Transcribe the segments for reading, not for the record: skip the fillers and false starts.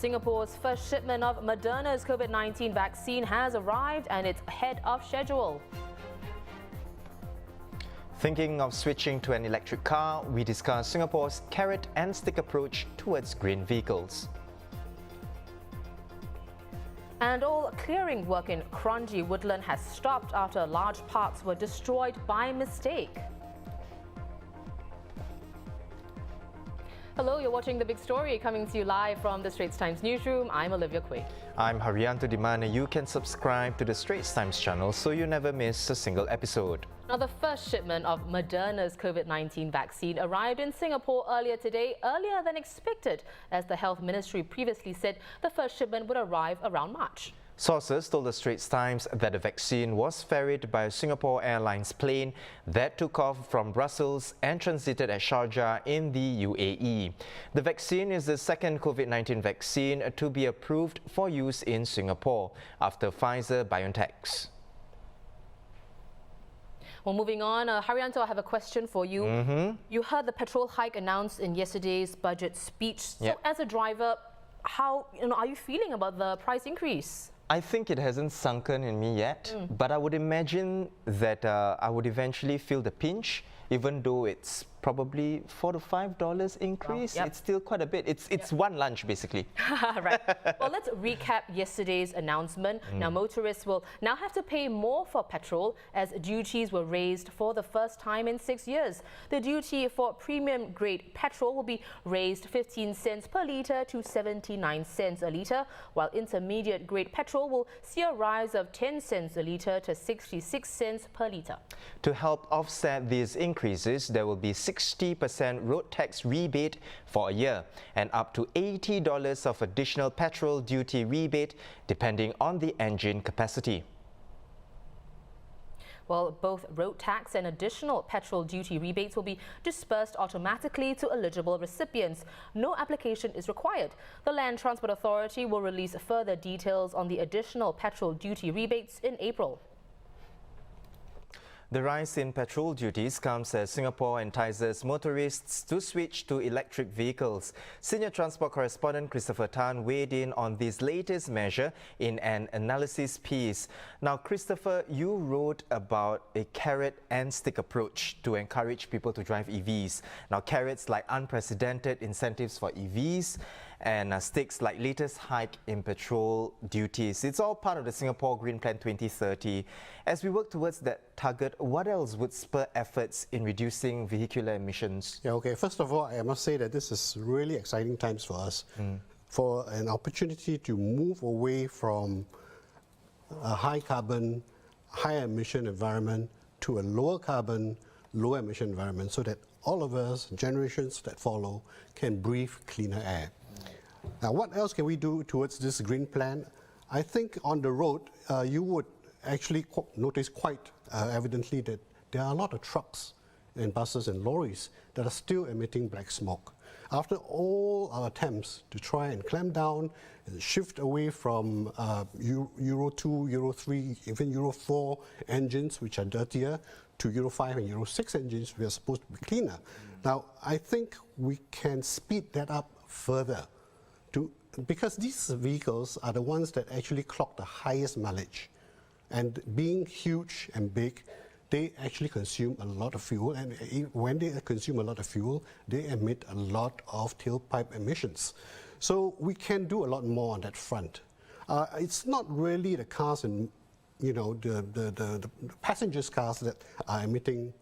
Singapore's first shipment of Moderna's COVID-19 vaccine has arrived and it's ahead of schedule. Thinking of switching to an electric car, we discuss Singapore's carrot and stick approach towards green vehicles. And all clearing work in Kranji, Woodland has stopped after large parts were destroyed by mistake. Hello, you're watching The Big Story, coming to you live from the Straits Times newsroom. I'm Olivia Quay. I'm Haryanto Dimana. You can subscribe to the Straits Times channel so you never miss a single episode. Now, the first shipment of Moderna's COVID-19 vaccine arrived in Singapore earlier today, earlier than expected, as the Health Ministry previously said the first shipment would arrive around March. Sources told the Straits Times that the vaccine was ferried by a Singapore Airlines plane that took off from Brussels and transited at Sharjah in the UAE. The vaccine is the second COVID-19 vaccine to be approved for use in Singapore after Pfizer-BioNTech's. Well, moving on, Haryanto, I have a question for you. You heard the petrol hike announced in yesterday's budget speech. So as a driver, how are you feeling about the price increase? I think it hasn't sunken in me yet, but I would imagine that I would eventually feel the pinch, even though it's probably $4 to $5 increase. It's still quite a bit. It's one lunch, basically. Right. Well, let's recap yesterday's announcement. Now, motorists will now have to pay more for petrol as duties were raised for the first time in 6 years. The duty for premium grade petrol will be raised 15 cents per litre to 79 cents a litre, while intermediate grade petrol will see a rise of 10 cents a litre to 66 cents per litre. To help offset these increases, there will be 60% road tax rebate for a year and up to $80 of additional petrol duty rebate depending on the engine capacity. Well, both road tax and additional petrol duty rebates will be dispersed automatically to eligible recipients. No application is required. The Land Transport Authority will release further details on the additional petrol duty rebates in April. The rise in petrol duties comes as Singapore entices motorists to switch to electric vehicles. Senior transport correspondent Christopher Tan weighed in on this latest measure in an analysis piece. Now, Christopher, you wrote about a carrot and stick approach to encourage people to drive EVs. Now, carrots like unprecedented incentives for EVs, and sticks like latest hike in petrol duties. It's all part of the Singapore Green Plan 2030. As we work towards that target, what else would spur efforts in reducing vehicular emissions? Yeah, okay. First of all, I must say that this is really exciting times for us, for an opportunity to move away from a high carbon, high emission environment to a lower carbon, low emission environment, so that all of us, generations that follow, can breathe cleaner air. Now, what else can we do towards this green plan? I think on the road, you would actually notice quite evidently that there are a lot of trucks and buses and lorries that are still emitting black smoke. After all our attempts to try and clamp down and shift away from Euro 2, Euro 3, even Euro 4 engines, which are dirtier, to Euro 5 and Euro 6 engines, we are supposed to be cleaner. Now, I think we can speed that up further, because these vehicles are the ones that actually clock the highest mileage. And being huge and big, they actually consume a lot of fuel, and when they consume a lot of fuel, they emit a lot of tailpipe emissions. So we can do a lot more on that front. It's not really the cars and the passengers' cars that are emitting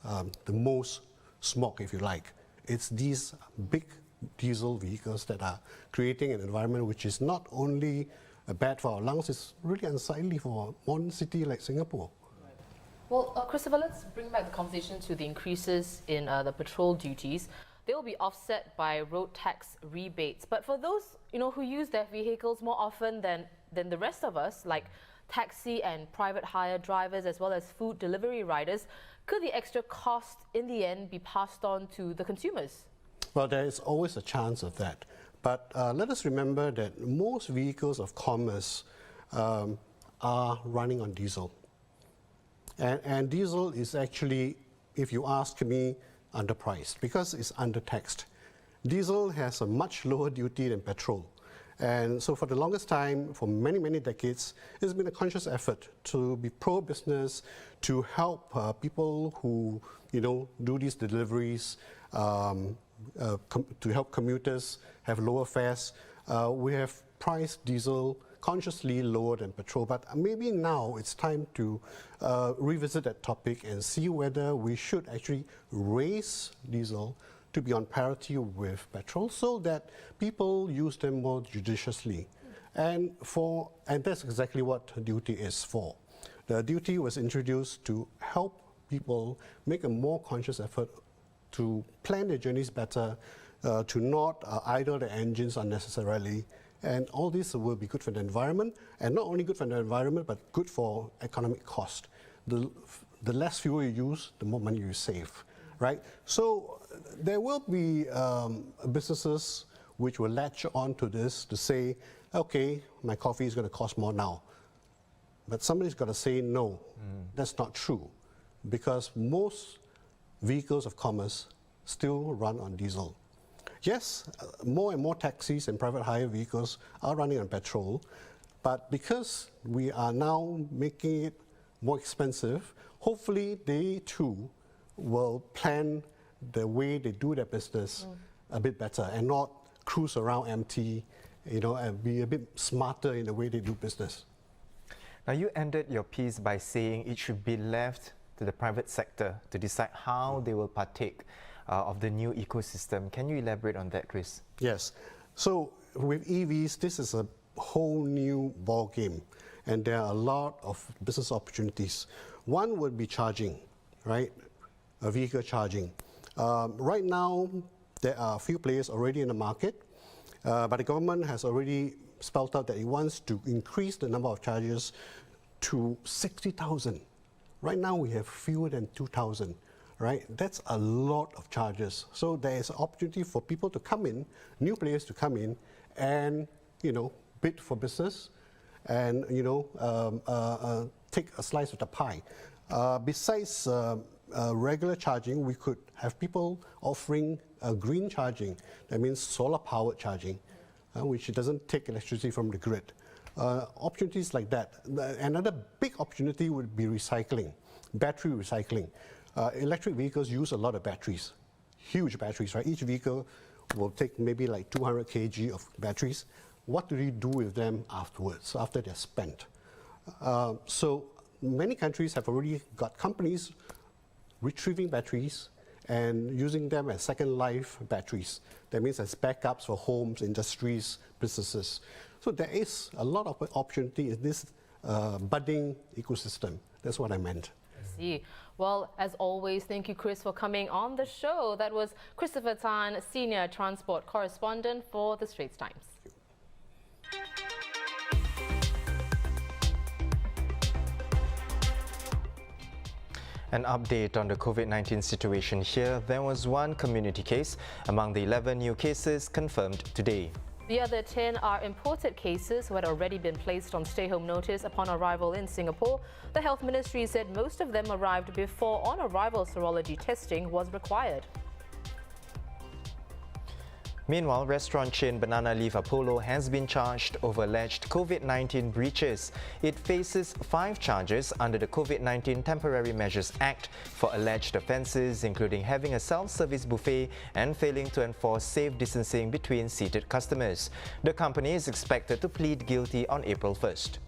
the most smoke, if you like. It's these big diesel vehicles that are creating an environment which is not only bad for our lungs, it's really unsightly for a modern city like Singapore. Well, Christopher, let's bring back the conversation to the increases in the petrol duties. They will be offset by road tax rebates. But for those who use their vehicles more often than the rest of us, like taxi and private hire drivers as well as food delivery riders, could the extra cost in the end be passed on to the consumers? Well, there is always a chance of that. But let us remember that most vehicles of commerce are running on diesel. And diesel is actually, if you ask me, underpriced because it's undertaxed. Diesel has a much lower duty than petrol. And so for the longest time, for many, many decades, it's been a conscious effort to be pro-business, to help people who, do these deliveries, to help commuters have lower fares. We have priced diesel consciously lower than petrol, but maybe now it's time to revisit that topic and see whether we should actually raise diesel to be on parity with petrol so that people use them more judiciously. And that's exactly what duty is for. The duty was introduced to help people make a more conscious effort to plan their journeys better, to not idle their engines unnecessarily. And all this will be good for the environment, and not only good for the environment, but good for economic cost. The less fuel you use, the more money you save, right? So there will be businesses which will latch on to this to say, okay, my coffee is going to cost more now. But somebody's got to say, no, that's not true. Because most vehicles of commerce still run on diesel. Yes, more and more taxis and private hire vehicles are running on petrol, but because we are now making it more expensive, hopefully they too will plan the way they do their business a bit better and not cruise around empty, and be a bit smarter in the way they do business. Now, you ended your piece by saying it should be left to the private sector to decide how they will partake of the new ecosystem. Can you elaborate on that, Chris? Yes. So with EVs, this is a whole new ball game, and there are a lot of business opportunities. One would be charging, right? Vehicle charging. Right now, there are a few players already in the market, but the government has already spelled out that it wants to increase the number of chargers to 60,000. Right now, we have fewer than 2,000. Right? That's a lot of charges. So there is an opportunity for people to come in, new players to come in and, bid for business and, take a slice of the pie. Besides regular charging, we could have people offering green charging. That means solar-powered charging, which doesn't take electricity from the grid. Opportunities like that. Another big opportunity would be recycling, battery recycling. Electric vehicles use a lot of batteries, huge batteries, right? Each vehicle will take maybe like 200 kg of batteries. What do you do with them afterwards, after they're spent? So many countries have already got companies retrieving batteries and using them as second life batteries. That means as backups for homes, industries, businesses. So there is a lot of opportunity in this budding ecosystem. That's what I meant. See. Well, as always, thank you, Chris, for coming on the show. That was Christopher Tan, Senior Transport Correspondent for the Straits Times. An update on the COVID-19 situation here. There was one community case among the 11 new cases confirmed today. The other 10 are imported cases who had already been placed on stay-home notice upon arrival in Singapore. The Health Ministry said most of them arrived before on-arrival serology testing was required. Meanwhile, restaurant chain Banana Leaf Apollo has been charged over alleged COVID-19 breaches. It faces 5 charges under the COVID-19 Temporary Measures Act for alleged offences, including having a self-service buffet and failing to enforce safe distancing between seated customers. The company is expected to plead guilty on April 1st.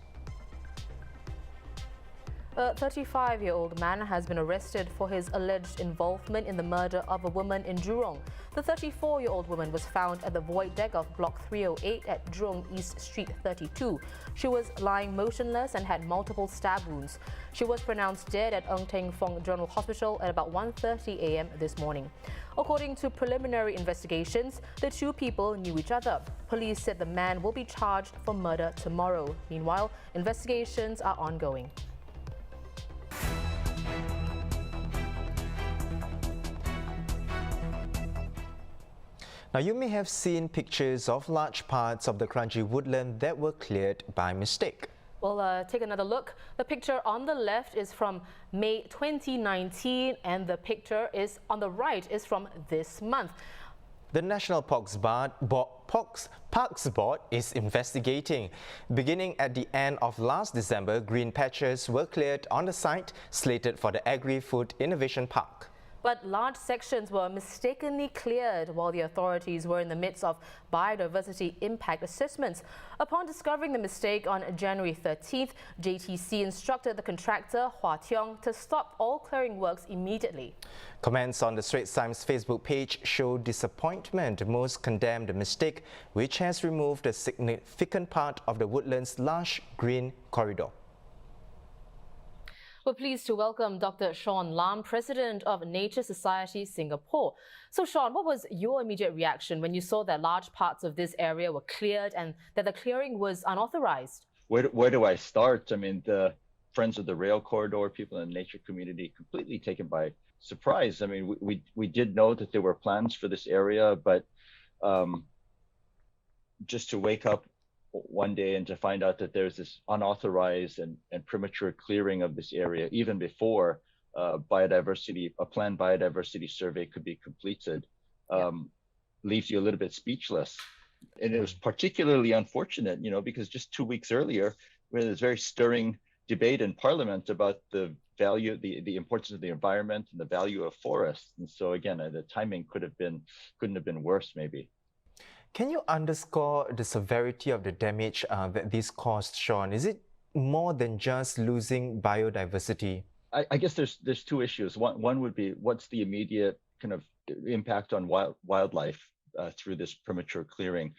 A 35-year-old man has been arrested for his alleged involvement in the murder of a woman in Jurong. The 34-year-old woman was found at the void deck of Block 308 at Jurong East Street 32. She was lying motionless and had multiple stab wounds. She was pronounced dead at Ng Teng Fong General Hospital at about 1:30 a.m. this morning. According to preliminary investigations, the two people knew each other. Police said the man will be charged for murder tomorrow. Meanwhile, investigations are ongoing. Now, you may have seen pictures of large parts of the Kranji woodland that were cleared by mistake. Well, take another look. The picture on the left is from May 2019 and the picture is on the right is from this month. The National Parks Board is investigating. Beginning at the end of last December, green patches were cleared on the site slated for the Agri-Food Innovation Park. But large sections were mistakenly cleared while the authorities were in the midst of biodiversity impact assessments. Upon discovering the mistake on January 13th, JTC instructed the contractor, Hua Tiong, to stop all clearing works immediately. Comments on the Straits Times Facebook page show disappointment. Most condemned the mistake, which has removed a significant part of the woodland's lush green corridor. We're pleased to welcome Dr. Sean Lam, President of Nature Society Singapore. So Sean, what was your immediate reaction when you saw that large parts of this area were cleared and that the clearing was unauthorized? Where do I start? I mean, the Friends of the Rail Corridor, people in the nature community, completely taken by surprise. I mean, we did know that there were plans for this area, but just to wake up one day and to find out that there's this unauthorized and premature clearing of this area, even before a planned biodiversity survey could be completed, leaves you a little bit speechless. And it was particularly unfortunate, you know, because just 2 weeks earlier, we had this very stirring debate in Parliament about the value, the importance of the environment and the value of forests. And so again, the timing couldn't have been worse, maybe. Can you underscore the severity of the damage that this caused, Sean? Is it more than just losing biodiversity? I guess there's two issues. One would be, what's the immediate kind of impact on wildlife through this premature clearing?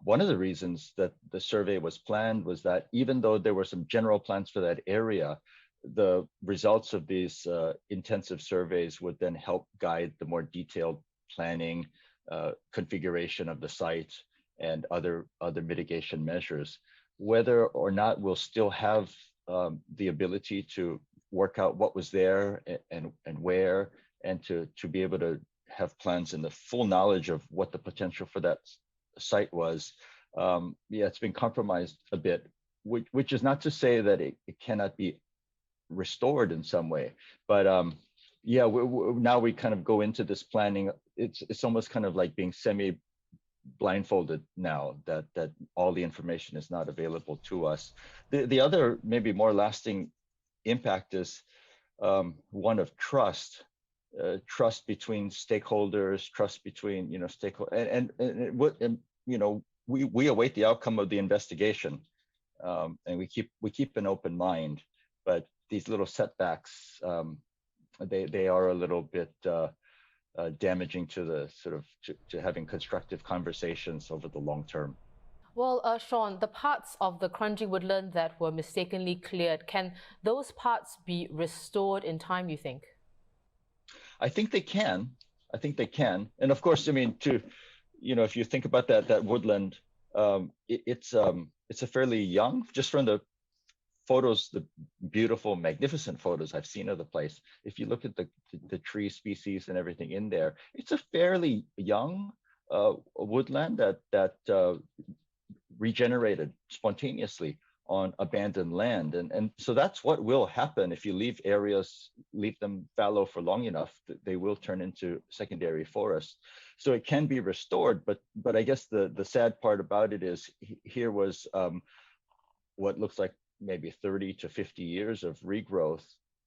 One of the reasons that the survey was planned was that even though there were some general plans for that area, the results of these intensive surveys would then help guide the more detailed planning, configuration of the site and other mitigation measures. Whether or not we'll still have the ability to work out what was there and where, and to be able to have plans and the full knowledge of what the potential for that site was, it's been compromised a bit, which is not to say that it cannot be restored in some way, but now we kind of go into this planning. It's almost kind of like being semi-blindfolded now that all the information is not available to us. The other maybe more lasting impact is one of trust, trust between stakeholders, trust between stakeholders, and we await the outcome of the investigation, and we keep an open mind, but these little setbacks, they are a little bit damaging to the to having constructive conversations over the long term. Well, Sean, the parts of the Kranji woodland that were mistakenly cleared, can those parts be restored in time, you think? I think they can. And of course, I mean, if you think about that woodland, it's a fairly young, just from the photos, the beautiful, magnificent photos I've seen of the place. If you look at the tree species and everything in there, it's a fairly young woodland that regenerated spontaneously on abandoned land. And so that's what will happen if you leave them fallow for long enough, they will turn into secondary forests. So it can be restored, but I guess the sad part about it is here was what looks like maybe 30 to 50 years of regrowth,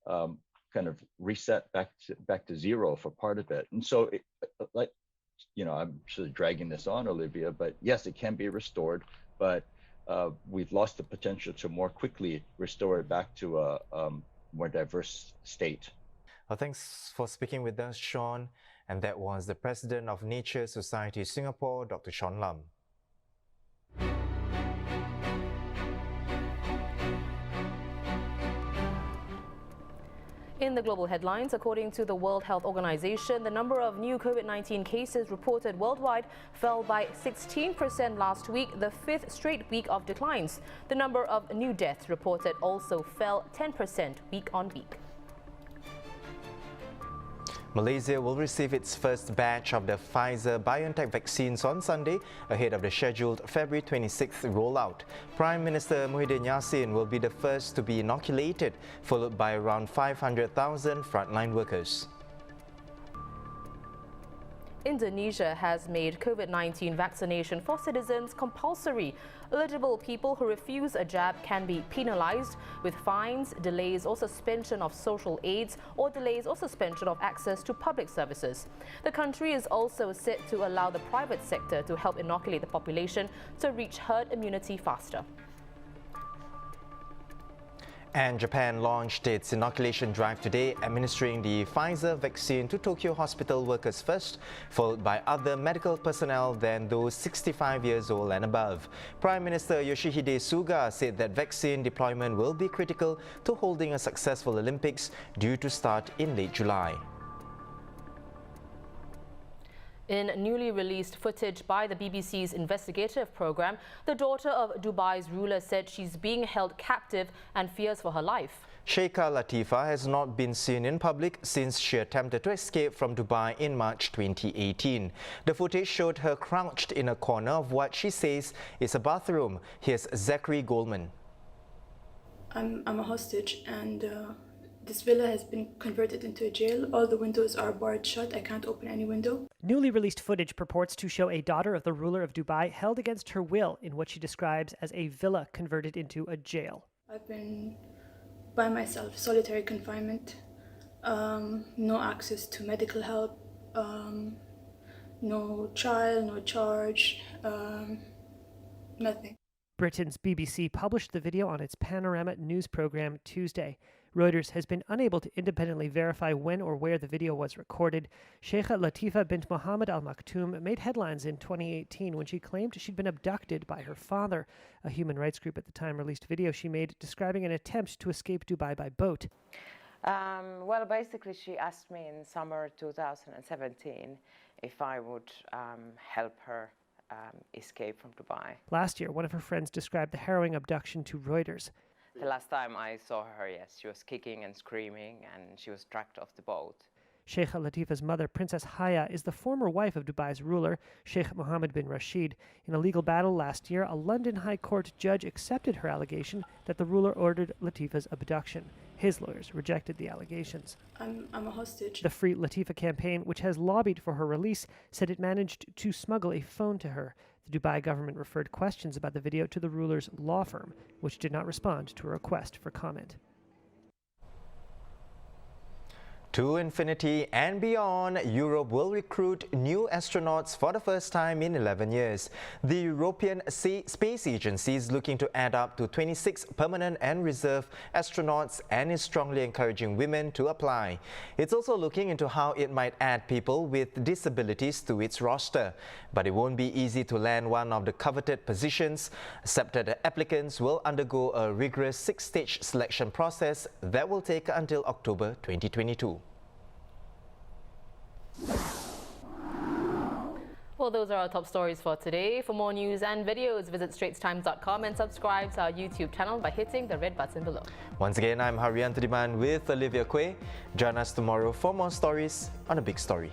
kind of reset back to zero for part of it. And so I'm sort of dragging this on, Olivia, but yes, it can be restored, but we've lost the potential to more quickly restore it back to a more diverse state. Well, thanks for speaking with us, Sean. And that was the President of Nature Society Singapore, Dr. Sean Lam. In the global headlines, according to the World Health Organization, the number of new COVID-19 cases reported worldwide fell by 16% last week, the fifth straight week of declines. The number of new deaths reported also fell 10% week on week. Malaysia will receive its first batch of the Pfizer-BioNTech vaccines on Sunday, ahead of the scheduled February 26th rollout. Prime Minister Muhyiddin Yassin will be the first to be inoculated, followed by around 500,000 frontline workers. Indonesia has made COVID-19 vaccination for citizens compulsory. Eligible people who refuse a jab can be penalized with fines, delays or suspension of social aids, or delays or suspension of access to public services. The country is also set to allow the private sector to help inoculate the population to reach herd immunity faster. And Japan launched its inoculation drive today, administering the Pfizer vaccine to Tokyo hospital workers first, followed by other medical personnel than those 65 years old and above. Prime Minister Yoshihide Suga said that vaccine deployment will be critical to holding a successful Olympics due to start in late July. In newly released footage by the BBC's investigative program, the daughter of Dubai's ruler said she's being held captive and fears for her life. Sheikha Latifah has not been seen in public since she attempted to escape from Dubai in March 2018. The footage showed her crouched in a corner of what she says is a bathroom. Here's Zachary Goldman. I'm a hostage, and this villa has been converted into a jail. All the windows are barred shut. I can't open any window. Newly released footage purports to show a daughter of the ruler of Dubai held against her will in what she describes as a villa converted into a jail. I've been by myself, solitary confinement, no access to medical help, no trial, no charge, nothing. Britain's BBC published the video on its Panorama news program Tuesday. Reuters has been unable to independently verify when or where the video was recorded. Sheikha Latifah bint Mohammed Al Maktoum made headlines in 2018 when she claimed she'd been abducted by her father. A human rights group at the time released a video she made describing an attempt to escape Dubai by boat. Well, basically, she asked me in summer 2017 if I would help her escape from Dubai. Last year, one of her friends described the harrowing abduction to Reuters. The last time I saw her, yes, she was kicking and screaming and she was dragged off the boat. Sheikha Latifah's mother, Princess Haya, is the former wife of Dubai's ruler, Sheikh Mohammed bin Rashid. In a legal battle last year, a London High Court judge accepted her allegation that the ruler ordered Latifah's abduction. His lawyers rejected the allegations. I'm a hostage. The Free Latifah campaign, which has lobbied for her release, said it managed to smuggle a phone to her. The Dubai government referred questions about the video to the ruler's law firm, which did not respond to a request for comment. To infinity and beyond, Europe will recruit new astronauts for the first time in 11 years. The European Space Agency is looking to add up to 26 permanent and reserve astronauts and is strongly encouraging women to apply. It's also looking into how it might add people with disabilities to its roster. But it won't be easy to land one of the coveted positions. Accepted applicants will undergo a rigorous 6-stage selection process that will take until October 2022. Well, those are our top stories for today. For more news and videos, visit straitstimes.com and subscribe to our YouTube channel by hitting the red button below. Once again, I'm Harrian Tudiman with Olivia Quay. Join us tomorrow for more stories on The Big Story.